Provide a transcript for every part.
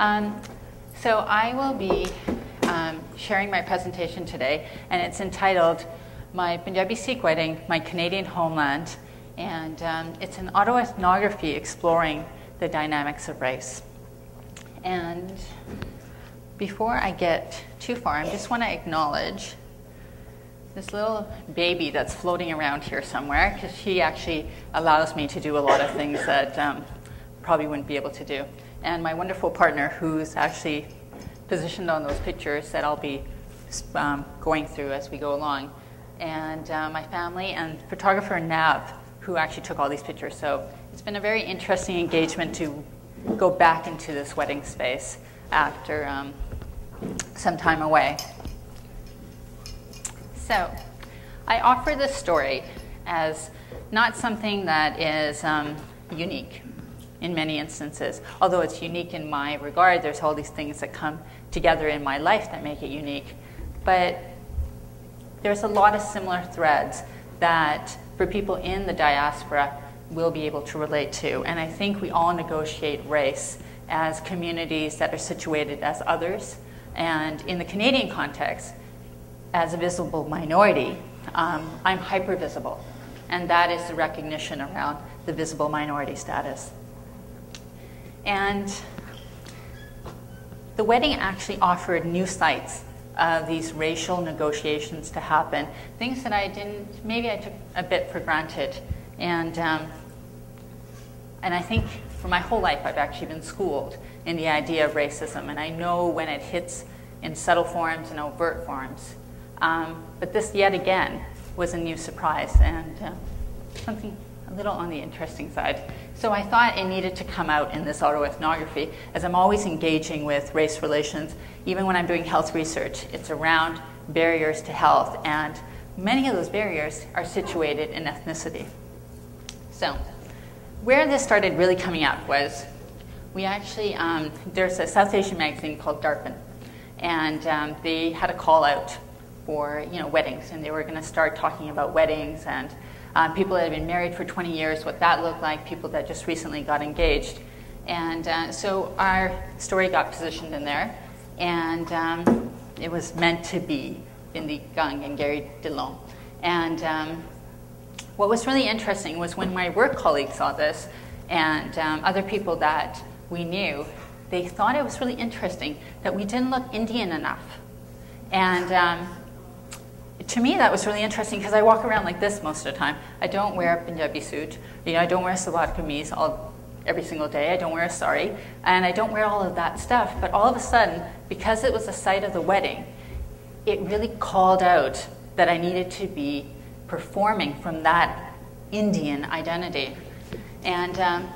So I will be sharing my presentation today, and it's entitled My Punjabi Sikh Wedding, My Canadian Homeland, and it's an autoethnography exploring the dynamics of race. And before I get too far, I just want to acknowledge this little baby that's floating around here somewhere, because she actually allows me to do a lot of things that probably wouldn't be able to do. And my wonderful partner, who's actually positioned on those pictures that I'll be going through as we go along. And my family and photographer Nav, who actually took all these pictures. So it's been a very interesting engagement to go back into this wedding space after some time away. So I offer this story as not something that is unique in many instances. Although it's unique in my regard, there's all these things that come together in my life that make it unique. But there's a lot of similar threads that for people in the diaspora will be able to relate to. And I think we all negotiate race as communities that are situated as others. And in the Canadian context, as a visible minority, I'm hyper-visible. And that is the recognition around the visible minority status. And the wedding actually offered new sites of these racial negotiations to happen, things that maybe I took a bit for granted. And I think for my whole life I've actually been schooled in the idea of racism, and I know when it hits in subtle forms and overt forms. But this, yet again, was a new surprise and something a little on the interesting side. So I thought it needed to come out in this autoethnography, as I'm always engaging with race relations. Even when I'm doing health research, it's around barriers to health, and many of those barriers are situated in ethnicity. So where this started really coming up was, we actually, there's a South Asian magazine called Darpin, and they had a call out for weddings, and they were going to start talking about weddings and people that had been married for 20 years, what that looked like, people that just recently got engaged. And so our story got positioned in there, and it was meant to be Bindy, Kang, and Gary Dillon. And what was really interesting was when my work colleagues saw this, and other people that we knew, they thought it was really interesting that we didn't look Indian enough. And to me, that was really interesting, because I walk around like this most of the time. I don't wear a Punjabi suit. I don't wear a salwar kameez every single day. I don't wear a sari, and I don't wear all of that stuff. But all of a sudden, because it was the site of the wedding, it really called out that I needed to be performing from that Indian identity. And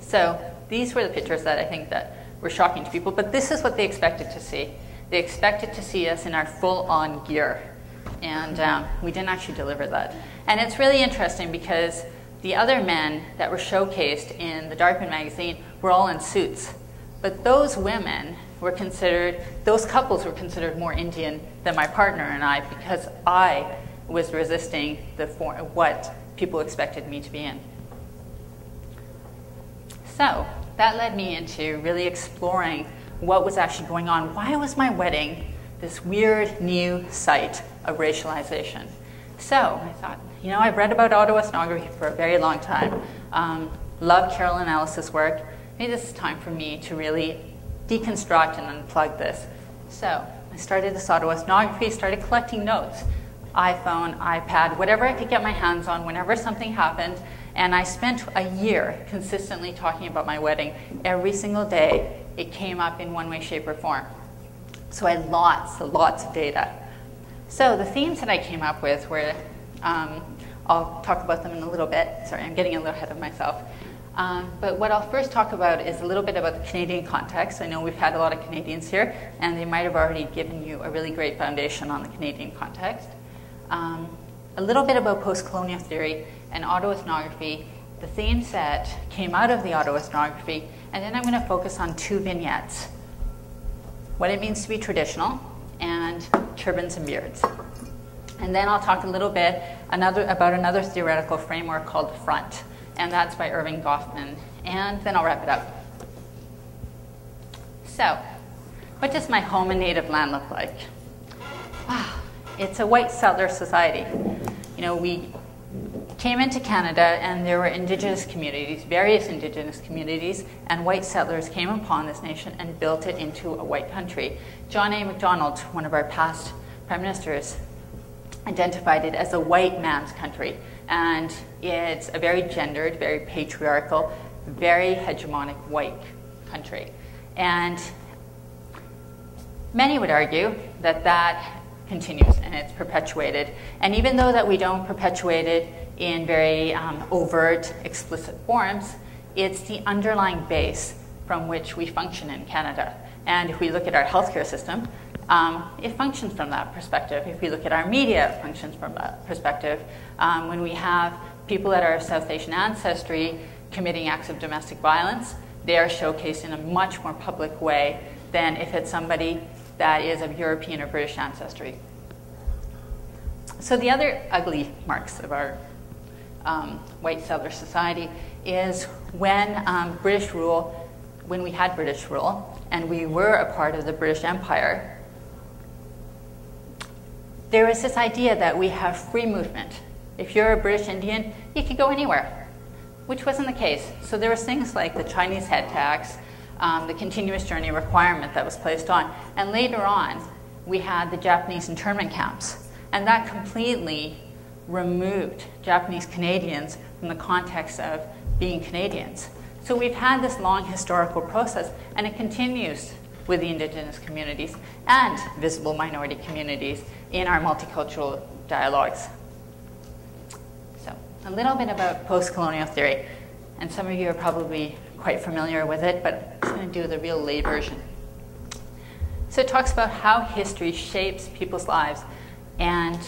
so these were the pictures that I think that were shocking to people. But this is what they expected to see. They expected to see us in our full-on gear, and we didn't actually deliver that. And it's really interesting because the other men that were showcased in the Darpin magazine were all in suits, but those women were considered, those couples were considered more Indian than my partner and I, because I was resisting what people expected me to be in. So that led me into really exploring what was actually going on. Why was my wedding this weird new site of racialization? So I thought, I've read about autoethnography for a very long time. Love Carolyn Ellis's work. Maybe this is time for me to really deconstruct and unplug this. So I started this autoethnography, started collecting notes. iPhone, iPad, whatever I could get my hands on, whenever something happened. And I spent a year consistently talking about my wedding. Every single day, it came up in one way, shape, or form. So I had lots of data. So the themes that I came up with were, I'll talk about them in a little bit. Sorry, I'm getting a little ahead of myself. But what I'll first talk about is a little bit about the Canadian context. I know we've had a lot of Canadians here, and they might have already given you a really great foundation on the Canadian context. A little bit about post-colonial theory and autoethnography, the themes that came out of the autoethnography, and then I'm going to focus on two vignettes: what it means to be traditional, and turbans and beards. And then I'll talk a little bit about another theoretical framework called the front, and that's by Irving Goffman. And then I'll wrap it up. So, what does my home and native land look like? Wow, it's a white settler society. You know, we came into Canada and there were indigenous communities, various indigenous communities, and white settlers came upon this nation and built it into a white country. John A. Macdonald, one of our past prime ministers, identified it as a white man's country. And it's a very gendered, very patriarchal, very hegemonic white country. And many would argue that that continues and it's perpetuated. And even though that we don't perpetuate it in very overt, explicit forms, it's the underlying base from which we function in Canada. And if we look at our healthcare system, it functions from that perspective. If we look at our media, it functions from that perspective. When we have people that are of South Asian ancestry committing acts of domestic violence, they are showcased in a much more public way than if it's somebody that is of European or British ancestry. So the other ugly marks of our white settler society is when British rule, when we had British rule and we were a part of the British Empire, there was this idea that we have free movement. If you're a British Indian, you could go anywhere, which wasn't the case. So there was things like the Chinese head tax, the continuous journey requirement that was placed on. And later on, we had the Japanese internment camps. And that completely removed Japanese Canadians from the context of being Canadians. So we've had this long historical process, and it continues with the Indigenous communities and visible minority communities in our multicultural dialogues. So a little bit about post-colonial theory. And some of you are probably quite familiar with it, but I'm going to do the real lay version. So it talks about how history shapes people's lives and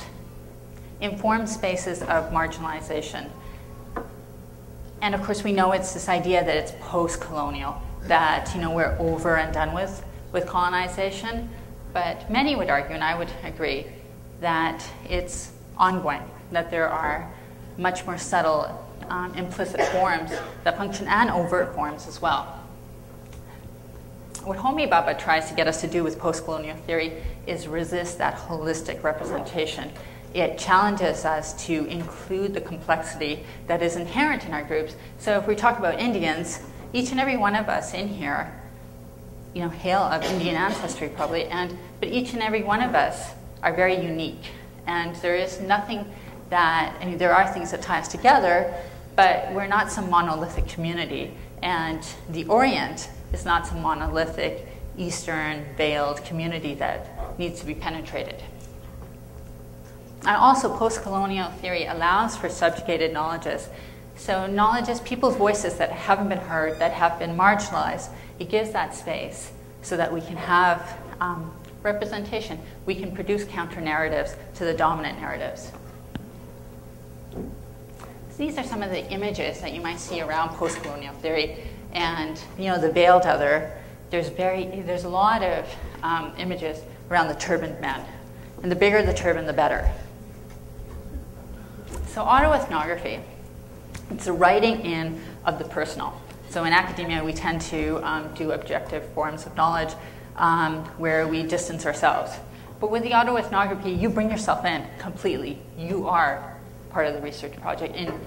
informs spaces of marginalization. And of course, we know it's this idea that it's post-colonial, that we're over and done with colonization. But many would argue, and I would agree, that it's ongoing, that there are much more subtle implicit forms that function and overt forms as well. What Homi Bhabha tries to get us to do with post-colonial theory is resist that holistic representation. It challenges us to include the complexity that is inherent in our groups. So if we talk about Indians, each and every one of us in here, hail of Indian ancestry probably, but each and every one of us are very unique. And there is nothing that, there are things that tie us together, but we're not some monolithic community. And the Orient is not some monolithic Eastern veiled community that needs to be penetrated. And also, post-colonial theory allows for subjugated knowledges. So knowledges, people's voices that haven't been heard, that have been marginalized, it gives that space so that we can have representation. We can produce counter-narratives to the dominant narratives. So these are some of the images that you might see around post-colonial theory. And the veiled other, there's a lot of images around the turbaned man. And the bigger the turban, the better. So autoethnography, it's the writing in of the personal. So in academia, we tend to do objective forms of knowledge where we distance ourselves. But with the autoethnography, you bring yourself in completely. You are part of the research project in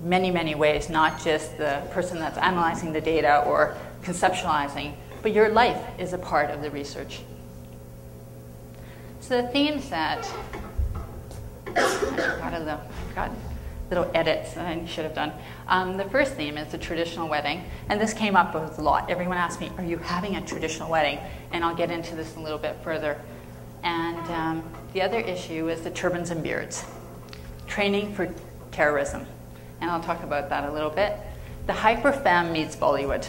many, many ways, not just the person that's analyzing the data or conceptualizing, but your life is a part of the research. So the themes that, I forgot little edits that I should have done. The first theme is the traditional wedding, and this came up a lot. Everyone asked me, are you having a traditional wedding? And I'll get into this a little bit further. And the other issue is the turbans and beards, training for terrorism. And I'll talk about that a little bit. The hyper-femme meets Bollywood,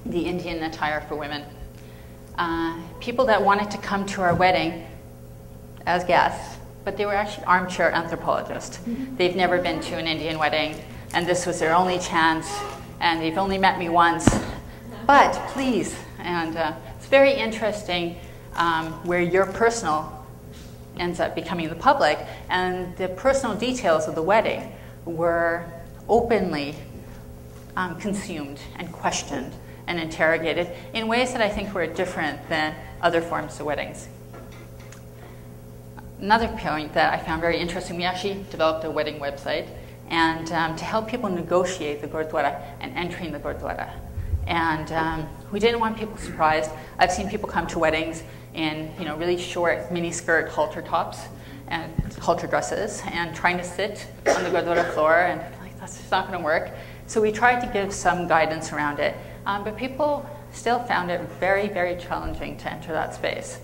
the Indian attire for women. People that wanted to come to our wedding as guests, but they were actually armchair anthropologists. They've never been to an Indian wedding, and this was their only chance, and they've only met me once. But please, and it's very interesting where your personal ends up becoming the public, and the personal details of the wedding were openly consumed and questioned and interrogated in ways that I think were different than other forms of weddings. Another point that I found very interesting, we actually developed a wedding website and to help people negotiate the Gurdwara and entering the Gurdwara. And we didn't want people surprised. I've seen people come to weddings in really short mini skirt halter tops and halter dresses and trying to sit on the Gurdwara floor, and like, that's just not going to work. So we tried to give some guidance around it, but people still found it very, very challenging to enter that space.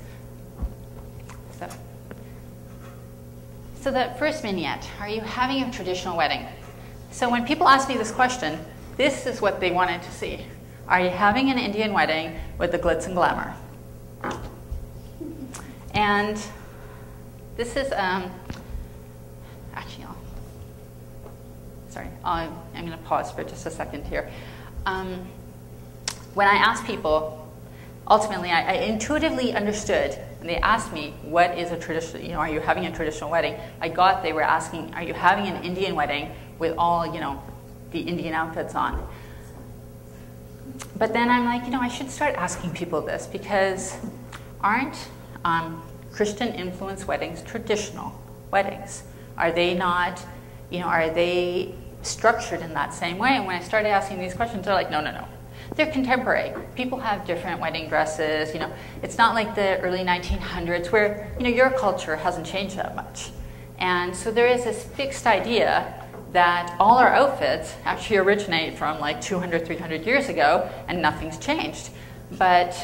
So the first vignette, are you having a traditional wedding? So when people ask me this question, this is what they wanted to see. Are you having an Indian wedding with the glitz and glamour? And this is, actually, I'm going to pause for just a second here. When I asked people, ultimately I intuitively understood, and they asked me, what is a traditional, are you having a traditional wedding? I got they were asking, are you having an Indian wedding with all, the Indian outfits on? But then I'm like, I should start asking people this, because aren't Christian influenced weddings traditional weddings? Are they not, are they structured in that same way? And when I started asking these questions, they're like, no. They're contemporary. People have different wedding dresses. It's not like the early 1900s where, your culture hasn't changed that much. And so there is this fixed idea that all our outfits actually originate from like 200, 300 years ago, and nothing's changed. But,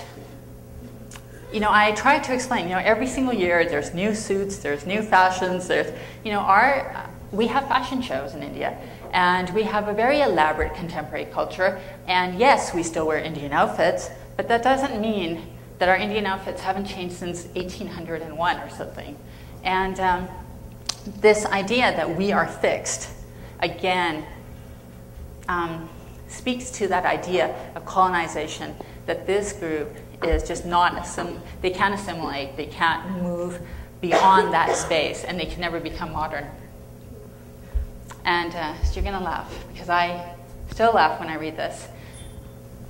I try to explain, every single year there's new suits, there's new fashions, there's, we have fashion shows in India. And we have a very elaborate contemporary culture. And yes, we still wear Indian outfits, but that doesn't mean that our Indian outfits haven't changed since 1801 or something. And this idea that we are fixed, again, speaks to that idea of colonization, that this group is just not, they can't assimilate, they can't move beyond that space, and they can never become modern. And so you're going to laugh, because I still laugh when I read this.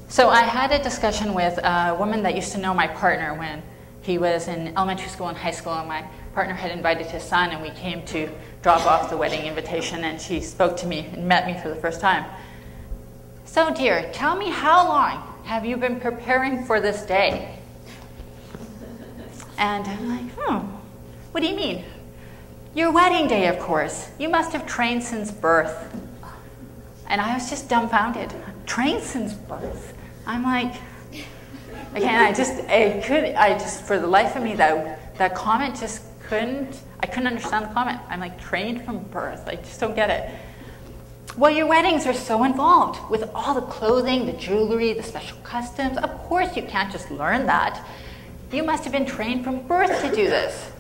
So I had a discussion with a woman that used to know my partner when he was in elementary school and high school, and my partner had invited his son, and we came to drop off the wedding invitation, and she spoke to me and met me for the first time. So dear, tell me, how long have you been preparing for this day? And I'm like, what do you mean? Your wedding day, of course. You must have trained since birth. And I was just dumbfounded. Trained since birth? I'm like, again, I just, for the life of me, that comment just I couldn't understand the comment. I'm like, trained from birth. I just don't get it. Well, your weddings are so involved with all the clothing, the jewelry, the special customs. Of course you can't just learn that. You must have been trained from birth to do this.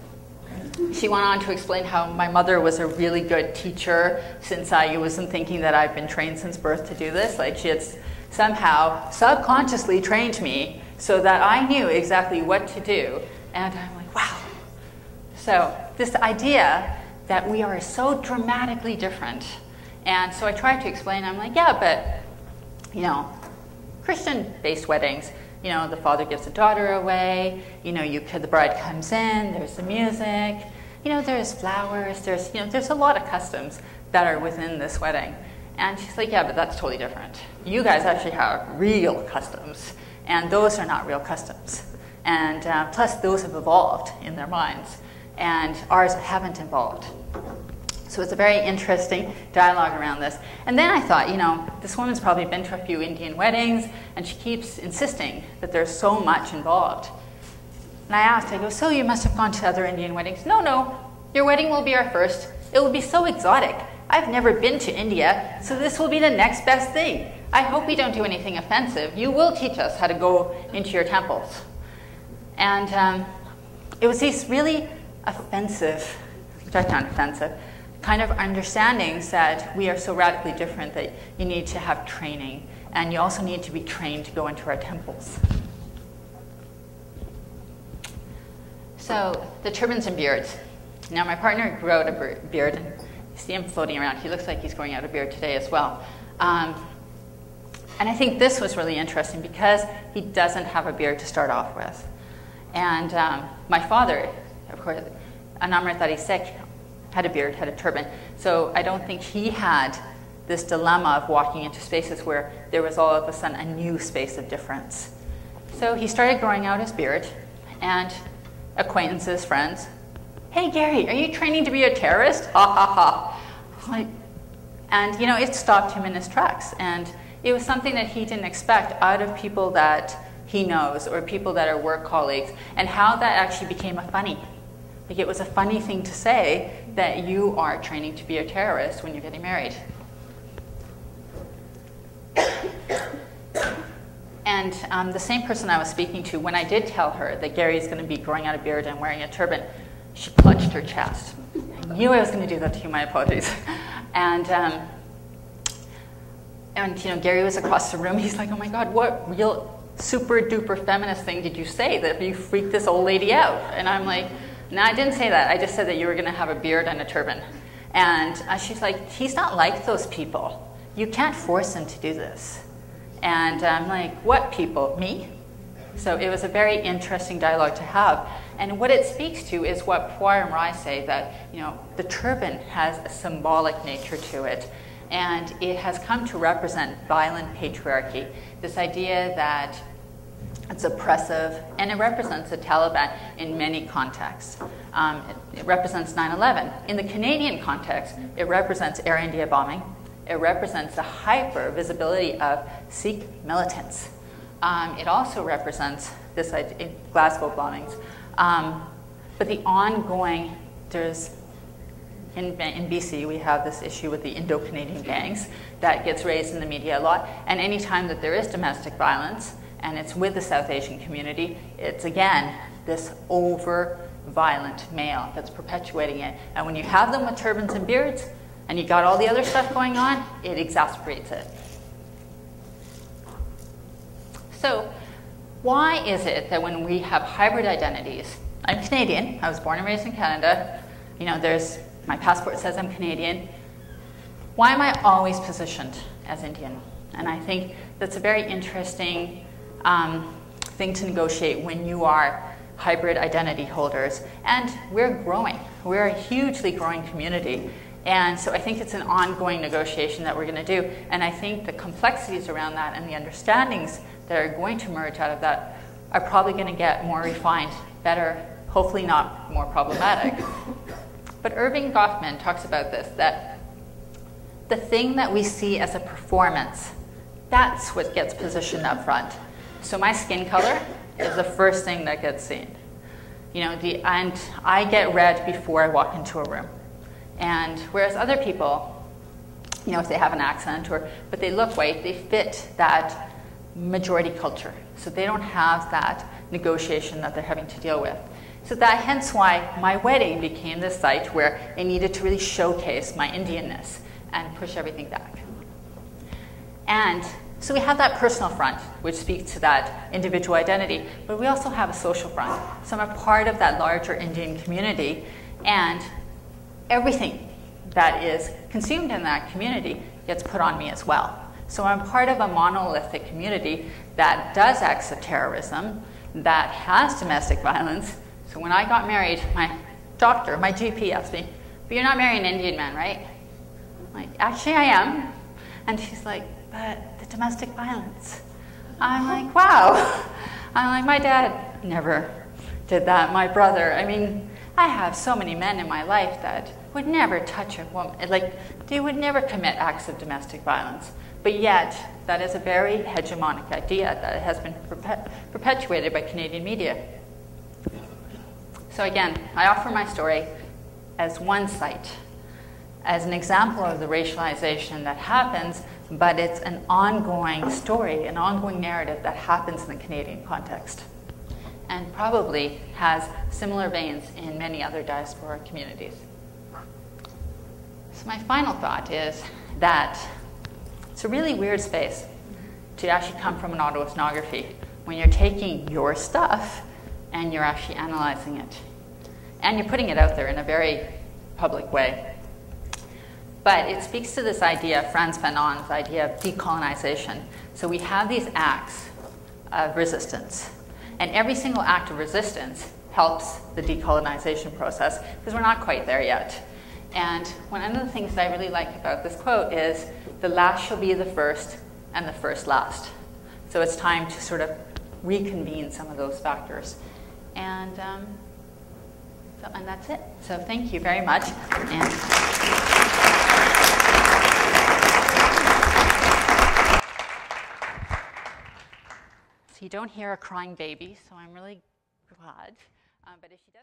She went on to explain how my mother was a really good teacher, since I wasn't thinking that I've been trained since birth to do this. Like, she had somehow subconsciously trained me so that I knew exactly what to do. And I'm like, wow. So this idea that we are so dramatically different. And so I tried to explain, I'm like, yeah, but, Christian-based weddings, the father gives the daughter away, the bride comes in, there's the music, there's flowers, there's a lot of customs that are within this wedding. And she's like, yeah, but that's totally different. You guys actually have real customs, and those are not real customs. And plus, those have evolved in their minds, and ours haven't evolved. So it's a very interesting dialogue around this. And then I thought, this woman's probably been to a few Indian weddings, and she keeps insisting that there's so much involved. And I asked, I go, so you must have gone to other Indian weddings? No, your wedding will be our first. It will be so exotic. I've never been to India, so this will be the next best thing. I hope we don't do anything offensive. You will teach us how to go into your temples. And it was these really offensive, which I found offensive, kind of understandings that we are so radically different that you need to have training, and you also need to be trained to go into our temples. So the turbans and beards. Now my partner grew out a beard, and you see him floating around. He looks like he's growing out a beard today as well. And I think this was really interesting because he doesn't have a beard to start off with. And my father, of course, Anamritari Sikh, had a beard, had a turban. So I don't think he had this dilemma of walking into spaces where there was all of a sudden a new space of difference. So he started growing out his beard, and acquaintances, friends, "Hey Gary, are you training to be a terrorist? Ha ha ha." Like, and you know, it stopped him in his tracks. And it was something that he didn't expect out of people that he knows or people that are work colleagues, and how that actually became a funny. Like, it was a funny thing to say that you are training to be a terrorist when you're getting married. And the same person I was speaking to, when I did tell her that Gary's going to be growing out a beard and wearing a turban, she clutched her chest. I knew I was going to do that to you, my apologies. And you know, Gary was across the room. He's like, "Oh my God, what real super duper feminist thing did you say that you freaked this old lady out?" And I'm like, "No, I didn't say that. I just said that you were going to have a beard and a turban." And she's like, "He's not like those people. You can't force him to do this." And I'm like, "What people? Me?" So it was a very interesting dialogue to have. And what it speaks to is what Poir and Rai say, that, you know, the turban has a symbolic nature to it. And it has come to represent violent patriarchy, this idea that it's oppressive, and it represents the Taliban in many contexts. It represents 9/11. In the Canadian context, it represents Air India bombing. It represents the hyper visibility of Sikh militants. It also represents this idea, Glasgow bombings. But the ongoing, in BC, we have this issue with the Indo-Canadian gangs that gets raised in the media a lot. And any time that there is domestic violence, and it's with the South Asian community, it's again this over-violent male that's perpetuating it. And when you have them with turbans and beards, and you got all the other stuff going on, it exacerbates it. So why is it that when we have hybrid identities, I'm Canadian, I was born and raised in Canada, you know, my passport says I'm Canadian, why am I always positioned as Indian? And I think that's a very interesting thing to negotiate when you are hybrid identity holders. And we're growing. We're a hugely growing community. And so I think it's an ongoing negotiation that we're going to do. And I think the complexities around that and the understandings that are going to emerge out of that are probably going to get more refined, better, hopefully not more problematic. But Irving Goffman talks about this, that the thing that we see as a performance, that's what gets positioned up front. So my skin color is the first thing that gets seen. You know, and I get red before I walk into a room. And whereas other people, you know, if they have an accent but they look white, they fit that majority culture. So they don't have that negotiation that they're having to deal with. So that hence why my wedding became this site where I needed to really showcase my Indianness and push everything back. And so we have that personal front, which speaks to that individual identity, but we also have a social front. So I'm a part of that larger Indian community, and everything that is consumed in that community gets put on me as well. So I'm part of a monolithic community that does acts of terrorism, that has domestic violence. So when I got married, my doctor, my GP asked me, "But you're not marrying an Indian man, right?" I'm like, "Actually I am." And she's like, "But the domestic violence." I'm like, wow. I'm like, my dad never did that. My brother, I mean, I have so many men in my life that would never touch a woman. Like, they would never commit acts of domestic violence. But yet, that is a very hegemonic idea that has been perpetuated by Canadian media. So again, I offer my story as one site, as an example of the racialization that happens, but it's an ongoing story, an ongoing narrative that happens in the Canadian context, and probably has similar veins in many other diaspora communities. So my final thought is that it's a really weird space to actually come from an autoethnography when you're taking your stuff and you're actually analyzing it. And you're putting it out there in a very public way. But it speaks to this idea, Frantz Fanon's idea of decolonization. So we have these acts of resistance, and every single act of resistance helps the decolonization process, because we're not quite there yet. And one of the things that I really like about this quote is, the last shall be the first, and the first last. So it's time to sort of reconvene some of those factors. And that's it. So thank you very much. And so you don't hear a crying baby, so I'm really glad. But if she does